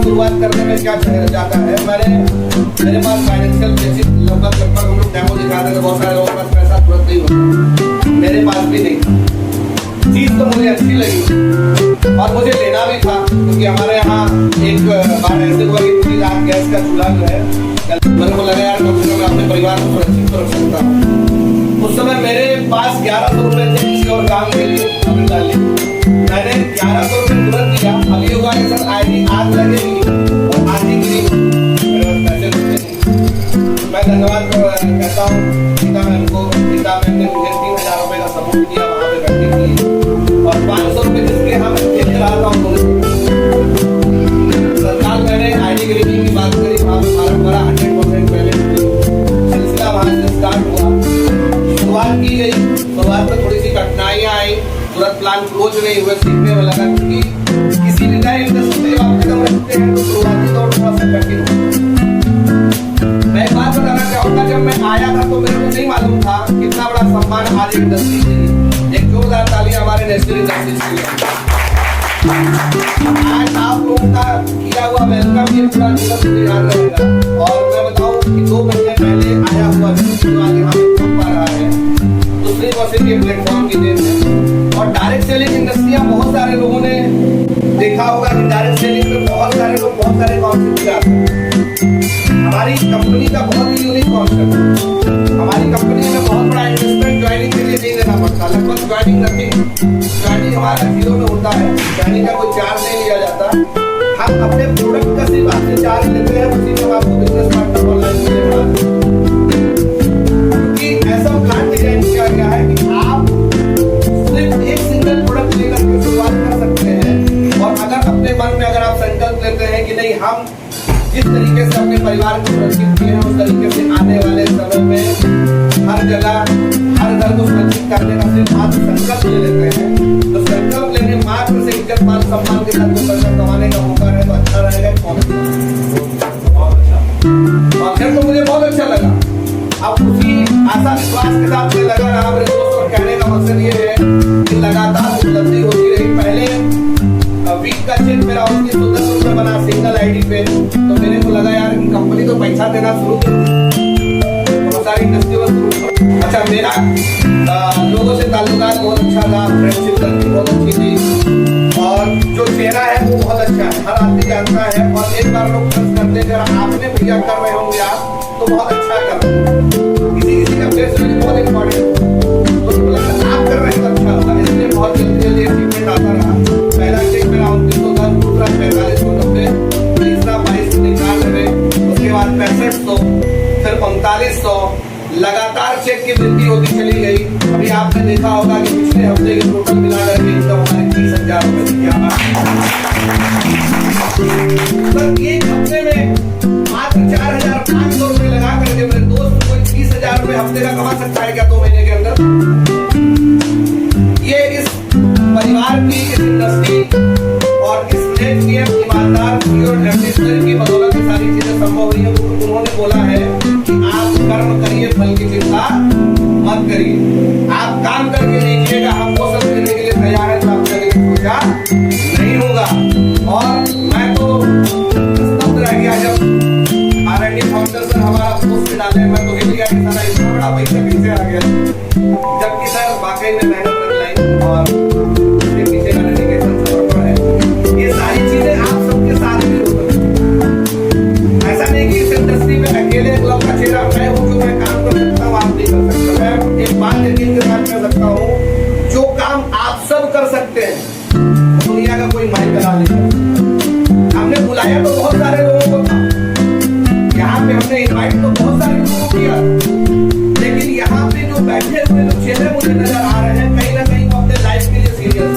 शुरुआत करने में क्या जाता है, मेरे पास फाइनेंशियल बेसिक लगभग हम लोग डेमो दिखाते थे, बहुत सारे लोगों के पास पैसा तुरंत नहीं होता, मेरे पास भी नहीं। चीज तो मुझे अच्छी लगी और मुझे लेना भी था, क्योंकि हमारे यहाँ एक बार ऐसे हुआ कि पूरी रात गैस का चूल्हा जो है, मेरे को लगा यार कम से कम अपने परिवार को सुरक्षित तो रख सकता हूँ। उस समय मेरे पास 1100 रुपए थे किसी और काम के लिए, मैंने 1100 रुपए तुरंत दिया। अभी हुआ कि सर आईडी आज लगेगी और आज ही गिरी, पैसे मैं धन्यवाद कहता हूँ सीता मैम को। सीता मैम ने मुझे 3000 रुपए का सपोर्ट किया वहाँ पे करने के लिए, और 500 रुपए जिसके हम देख रहा था सरकार मैंने आईडी गिरी की बात करी, वहाँ पे फार्म भरा 100% पहले सिलसिला वहाँ से स्टार्ट हुआ। शुरुआत की गई, शुरुआत में थोड़ी सी कठिनाइयाँ आई, तुरंत प्लान क्लोज नहीं हुए, सीखने में लगा, क्योंकि किसी भी नए इंडस्ट्री में आप कदम रखते हैं तो शुरुआती दौर थोड़ा सा कठिन होता है। मैं एक बात बताना चाहूँगा, जब मैं आया था तो मेरे को नहीं मालूम था कितना बड़ा सम्मान आज इंडस्ट्री के लिए। एक जोरदार तालियां हमारे नेशनल इंडस्ट्रीज के लिए। आज आप लोगों का किया हुआ वेलकम ये पूरा जीवन याद रहेगा। और मैं बताऊँ कि 2 महीने पहले आया हुआ व्यक्ति जो आज यहाँ पे पहुंच पा रहा है, दूसरी वर्ष के प्लेटफॉर्म की देन है। और डायरेक्ट सेलिंग इंडस्ट्रियाँ बहुत सारे लोगों ने देखा होगा कि डायरेक्ट सेलिंग में बहुत सारे लोग बहुत सारे कॉन्सेप्ट लाते हैं। हमारी कंपनी का बहुत ही यूनिक कॉन्सेप्ट है। हमारी कंपनी में बहुत बड़ा इन्वेस्टमेंट ज्वाइनिंग के लिए नहीं देना पड़ता, लगभग ज्वाइनिंग नथिंग, ज्वाइनिंग हमारा 0 में होता है, ज्वाइनिंग का कोई चार्ज नहीं लिया जाता। हम अपने प्रोडक्ट का सिर्फ आपसे चार्ज लेते हैं, उसी में आपको बिजनेस पार्टनर ऑनलाइन मिलेगा। क्योंकि ऐसा प्लान डिजाइन किया गया है कि आप सिर्फ एक सिंगल प्रोडक्ट लेकर के शुरुआत कर सकते हैं। और अगर अपने मन में अगर आप संकल्प लेते हैं कि नहीं, हम जिस तरीके से अपने परिवार को सुरक्षित किए हैं उस तरीके से आने वाले समय में हर जगह हर घर को सुरक्षित करने का सिर्फ मात्र संकल्प ले लेते हैं, तो संकल्प लेने मात्र से इज्जत मान सम्मान के साथ पैसा कमाने का मौका है तो अच्छा रहेगा। बहुत अच्छा, और फिर तो मुझे बहुत अच्छा लगा। अब उसी आशा विश्वास के साथ में लगा रहा मेरे दोस्त, और कहने का मकसद ये है कि लगातार उपलब्धि होती रही। पहले वीक का चेक मेरा 1910 रुपये बना सिंगल आईडी पे, तो मेरे को लगा यार कि कंपनी तो पैसा देना शुरू कर दी, बहुत सारी इंडस्ट्री में शुरू। अच्छा, मेरा लोगों से ताल्लुकात बहुत अच्छा था, फ्रेंडशिप करनी बहुत अच्छी थी, और जो चेहरा है वो बहुत अच्छा है, हर आदमी जानता है। और एक बार लोग खर्च करते हैं, अगर आपने भैया कर रहे होंगे आप तो बहुत अच्छा कर रहे हैं, किसी किसी का फेस बहुत इम्पोर्टेंट, तो लगा आप कर रहे हैं तो अच्छा होगा, इसलिए बहुत जल्दी जल्दी अचीवमेंट आता रहा। पहला चेक मेरा 2910, दूसरा 4590, तीसरा 2299, उसके बाद 6500, फिर 3900, लगातार चेक की वृद्धि होती चली गई। अभी आपने देखा होगा कि पिछले हफ्ते के टोटल मिला करके इनकम हमारे 30,000 रुपए की क्या सर एक हफ्ते में मात्र 4,500 रुपए लगा करके मेरे दोस्त कोई 30,000 रुपए हफ्ते का कमा सकता है क्या 2 महीने के अंदर? ये इस परिवार की, इस इंडस्ट्री और इस नेट नियम ईमानदार की बदौलत में सारी चीजें संभव हुई है। उन्होंने बोला है कि आप कर्म करिए, फल की चिंता मत करिए। आप काम करके देखिएगा, हम वो सब करने के लिए तैयार है जो आप करने की सोचा नहीं होगा। और मैं तो स्तब्ध रह गया जब R&D फाउंडर सर हमारा पोस्ट डाले, मैं तो हिल गया कि सारा इतना बड़ा पैसा कैसे आ गया, जबकि सर वाकई में मेहनत रख और उसके पीछे का डेडिकेशन समर्पण है। ये सारी चीजें आप सबके साथ भी हो सकती है। ऐसा नहीं कि इस इंडस्ट्री में अकेले लौका चेहरा मैं हूँ जो मैं काम कर सकता हूँ, आप नहीं कर सकते। मैं एक बात यकीन के साथ कर सकता हूँ, जो काम आप सब कर सकते हैं दुनिया का कोई माइक करा नहीं। हमने बुलाया तो बहुत सारे लोगों को था, यहाँ पे हमने इनवाइट तो बहुत सारे लोगों को किया, लेकिन यहाँ पे जो बैठे हुए जो चेहरे मुझे नजर आ रहे हैं, कहीं ना कहीं वो अपने लाइफ के लिए सीरियस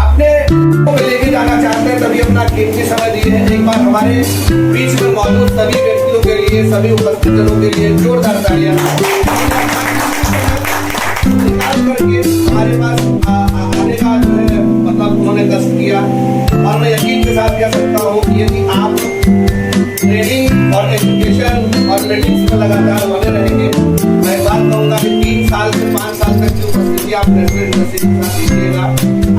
अपने को लेके जाना चाहते हैं, तभी अपना कीमती समय दिए हैं। एक बार हमारे बीच में मौजूद सभी व्यक्तियों के लिए, सभी उपस्थित जनों के लिए जोरदार तालियां निकाल करके हमारे पास आने का जो है मतलब उन्होंने कष्ट किया। और मैं यकीन के साथ कह सकता हूँ कि यदि आप ट्रेनिंग और एजुकेशन और मीटिंग्स में लगातार बने रहेंगे, मैं बात कहूँगा कि 3 साल से 5 साल तक की उपस्थिति आप रेस्टोरेंट इंडस्ट्री के साथ दीजिएगा,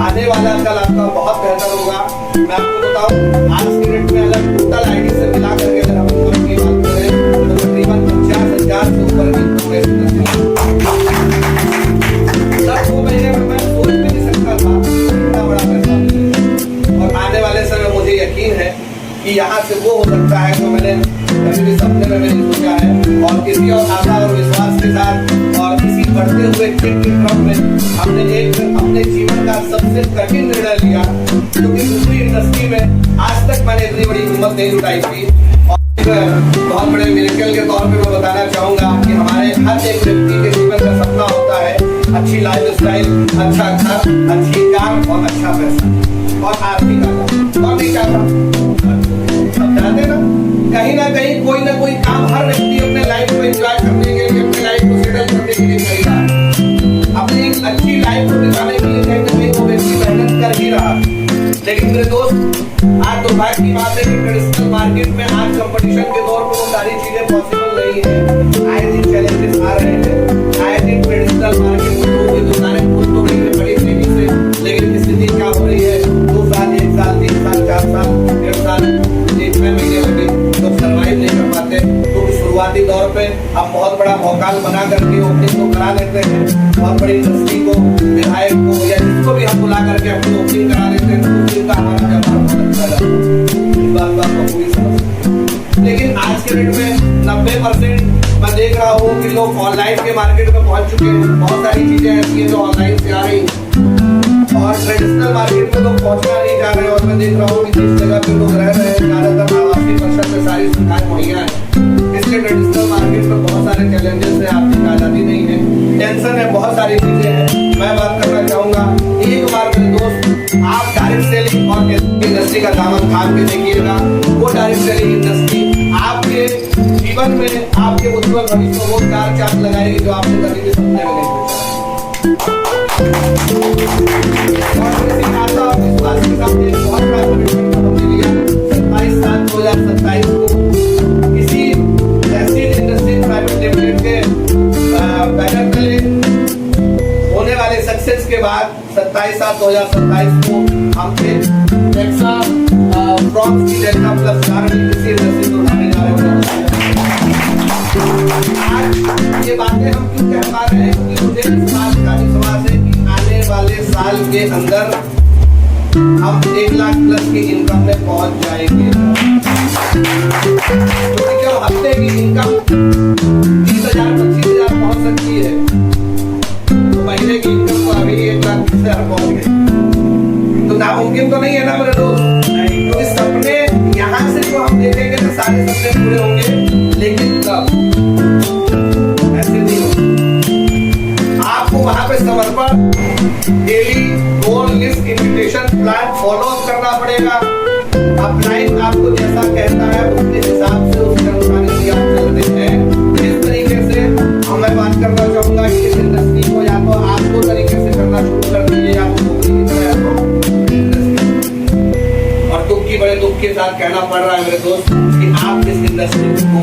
आने वाला कल आपका बहुत बेहतर होगा। मैं आपको बताऊँ आज की डेट में अगर टोटल आईडी से मिला करके अगर हम इनकम की बात करें तो तकरीबन 50,000 से ऊपर की इनकम इंडस्ट्री 2 महीने में मैं सोच भी नहीं सकता था इतना बड़ा पैसा मिलेगा। और आने वाले समय मुझे यकीन है कि यहाँ से वो हो सकता है जो मैंने कभी भी सपने में नहीं सोचा है। और किसी और आशा और विश्वास के साथ और किसी बढ़ते हुए चेक के क्रम में हमने एक अपने जीवन का सबसे कठिन निर्णय लिया, क्योंकि दूसरी इंडस्ट्री में आज तक मैंने इतनी बड़ी हिम्मत नहीं जुटाई थी। और बहुत बड़े मिरेकल के तौर पे मैं बताना चाहूँगा कि हमारे हर एक व्यक्ति के जीवन का सपना होता है अच्छी लाइफ स्टाइल, अच्छा घर, अच्छी कार और अच्छा पैसा और आर्थिक आदत। और नहीं चाहता अब जानते ना कहीं ना कोई काम हर व्यक्ति अपने लाइफ को एंजॉय करने के लिए, अपने लाइफ को सेटल करने के लिए कर रहा है। अपनी एक अच्छी लाइफ को बिताने के लिए कहीं ना कहीं वो व्यक्ति मेहनत कर ही रहा। लेकिन मेरे दोस्त आज दुर्भाग्य की बात है कि ट्रेडिशनल मार्केट में आज कंपटीशन के दौर पर वो सारी चीजें पॉसिबल नहीं है। आए दिन चैलेंजेस आ रहे हैं, आए दिन ट्रेडिशनल मार्केट में लोग भी दुकानें खुल तो रही है बड़ी तेजी से, लेकिन स्थिति क्या हो रही है 2 साल, 1 साल, 3 साल, 4 साल, 1.5 साल, 6 महीने लगे तो सर्वाइव नहीं कर पाते। तो शुरुआती दौर पे आप बहुत बड़ा भौकाल बना करके ओपनिंग को करा लेते हैं, बहुत बड़ी इंडस्ट्री को, विधायक को या जिसको भी हम बुला करके अपनी ओपनिंग करा लेते हैं, तो उस दिन का हमारा व्यापार बहुत अच्छा रहा। इस बात को पूरी समझ। लेकिन आज के डेट में 90% मैं देख रहा हूँ कि लोग ऑनलाइन के मार्केट में पहुंच चुके हैं। बहुत सारी चीजें ऐसी हैं जो ऑनलाइन से आ रही और ट्रेडिशनल मार्केट में लोग पहुंचना नहीं जा रहे। और मैं देख रहा हूँ कि जिस जगह पे लोग रह रहे हैं ज्यादातर आवासीय परिसर में सारी सुविधाएं मुहैया है, इसलिए ट्रेडिशनल मार्केट में बहुत सारे चैलेंजेस है, आर्थिक आजादी नहीं है, टेंशन है, बहुत सारी चीजें हैं। मैं बात करना चाहूंगा एक बार मेरे दोस्त आप डायरेक्ट सेलिंग और इंडस्ट्री का दामन थाम के देखिएगा। वो डायरेक्ट सेलिंग इंडस्ट्री आपके जीवन में, आपके उज्जवल भविष्य में वो 4 चांद लगाएगी जो आपने कभी भी सपने में नहीं सोचा। और विश्वास के साथ एक बहुत बड़ा कमिटमेंट हमने लिया 27/7/2027 को किसी ऐसी इंडस्ट्री प्राइवेट लिमिटेड के बैनर तले होने वाले सक्सेस के बाद 27/7/2027 को हमसे Nexa from C delta plus किसी इंडस्ट्री को उठाने जा रहे हैं। आज ये बातें हम क्यों कह पा रहे हैं, क्योंकि मुझे इस बात का विश्वास है कि आने वाले साल के अंदर हम 1 लाख प्लस की इनकम में पहुंच जाएंगे। क्योंकि जो हफ्ते की इनकम 30,000 25,000 पहुंच सकती है, तो महीने की इनकम तो अभी 1 लाख 20,000 पहुंच तो नामुमकिन तो नहीं है ना मेरे दोस्त। तो इस सपने यहाँ से जो हम देखेंगे तो सारे सपने पूरे होंगे, लेकिन कब, ऐसे नहीं होगा। आपको वहां पे समर्पण, daily goal list, invitation plan follow up करना पड़ेगा। अपलाइन आपको जैसा कहता है उसके हिसाब से उसके अनुसार ही आप चलते हैं। इस तरीके से मैं बात करना चाहूंगा कि इस इंडस्ट्री को या तो आप दो तरीके से करना शुरू कर दीजिए, या तो नौकरी की तरह, या तो और दुख की बड़े दुख के साथ कहना पड़ रहा है मेरे दोस्त कि आप इस इंडस्ट्री को